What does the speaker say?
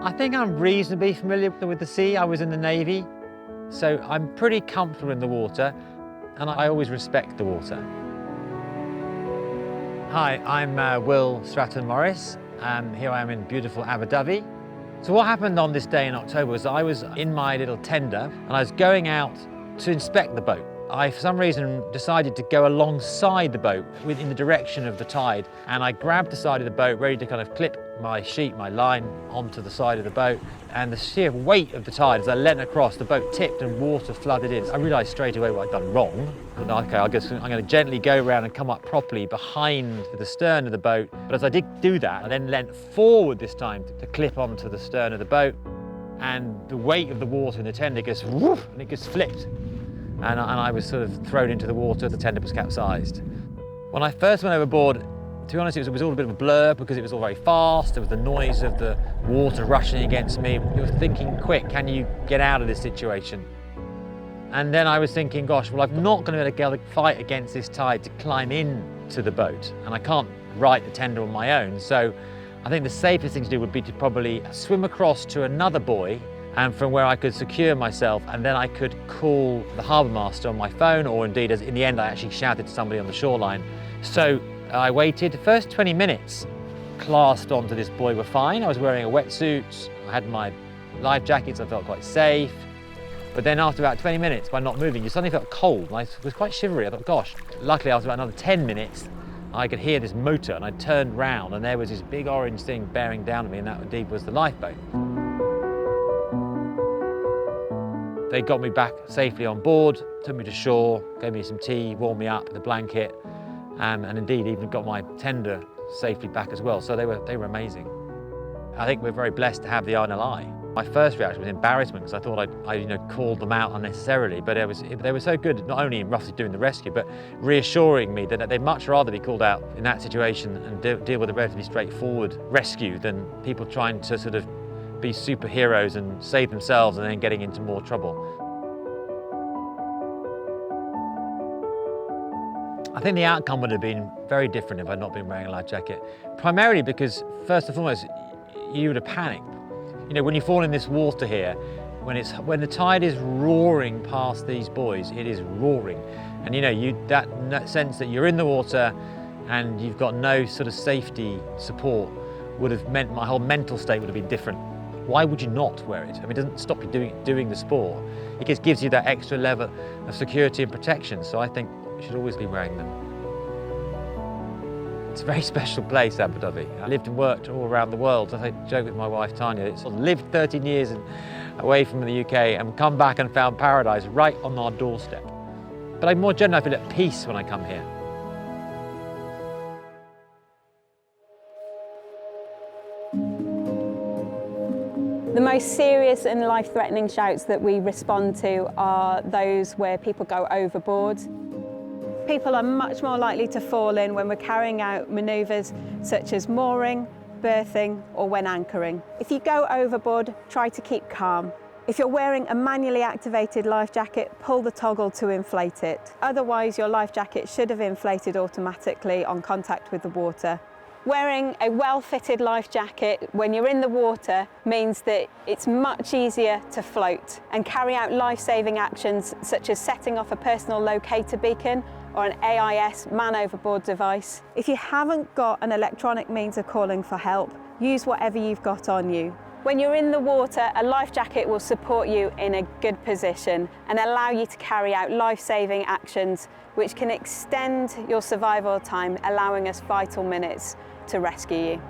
I think I'm reasonably familiar with the sea. I was in the Navy, so I'm pretty comfortable in the water, and I always respect the water. Hi, I'm Will Stratton-Morris. Here I am in beautiful Abu Dhabi. So what happened on this day in October was I was in my little tender and I was going out to inspect the boat. I, for some reason, decided to go alongside the boat in the direction of the tide, and I grabbed the side of the boat ready to kind of clip my sheet, my line, onto the side of the boat, and the sheer weight of the tide as I leant across, the boat tipped and water flooded in. I realised straight away what I'd done wrong. And okay, I guess I'm going to gently go around and come up properly behind the stern of the boat. But as I did do that, I then leant forward this time to clip onto the stern of the boat, and the weight of the water in the tender goes woof, and it gets flipped. And I was sort of thrown into the water, the tender was capsized. When I first went overboard, to be honest, it was all a bit of a blur because it was all very fast. There was the noise of the water rushing against me. You were thinking, quick, can you get out of this situation? And then I was thinking, gosh, well, I'm not going to be able to fight against this tide to climb into the boat, and I can't right the tender on my own. So I think the safest thing to do would be to probably swim across to another buoy, and from where I could secure myself, and then I could call the harbour master on my phone, or indeed, as in the end, I actually shouted to somebody on the shoreline. So I waited. The first 20 minutes clasped onto this buoy were fine. I was wearing a wetsuit, I had my life jackets, I felt quite safe. But then after about 20 minutes, by not moving, you suddenly felt cold, and I was quite shivery. I thought, gosh. Luckily, after about another 10 minutes, I could hear this motor, and I turned round, and there was this big orange thing bearing down on me, and that indeed was the lifeboat. They got me back safely on board, took me to shore, gave me some tea, warmed me up with a blanket, and indeed even got my tender safely back as well. So they were amazing. I think we're very blessed to have the RNLI. My first reaction was embarrassment because I thought I called them out unnecessarily, but they were so good, not only in roughly doing the rescue, but reassuring me that they'd much rather be called out in that situation and deal with a relatively straightforward rescue than people trying to sort of be superheroes and save themselves and then getting into more trouble. I think the outcome would have been very different if I'd not been wearing a life jacket. Primarily because, first and foremost, you would have panicked. You know, when you fall in this water here, when the tide is roaring past these buoys, it is roaring. And you know, that sense that you're in the water and you've got no sort of safety support would have meant my whole mental state would have been different. Why would you not wear it? I mean, it doesn't stop you doing the sport. It just gives you that extra level of security and protection. So I think you should always be wearing them. It's a very special place, Abu Dhabi. I lived and worked all around the world. I joke with my wife, Tanya. I've lived 13 years away from the UK and come back and found paradise right on our doorstep. But I'm more generally, I feel at peace when I come here. The most serious and life-threatening shouts that we respond to are those where people go overboard. People are much more likely to fall in when we're carrying out manoeuvres such as mooring, berthing, or when anchoring. If you go overboard, try to keep calm. If you're wearing a manually activated life jacket, pull the toggle to inflate it. Otherwise, your life jacket should have inflated automatically on contact with the water. Wearing a well-fitted life jacket when you're in the water means that it's much easier to float and carry out life-saving actions such as setting off a personal locator beacon or an AIS man overboard device. If you haven't got an electronic means of calling for help, use whatever you've got on you. When you're in the water, a life jacket will support you in a good position and allow you to carry out life-saving actions which can extend your survival time, allowing us vital minutes to rescue you.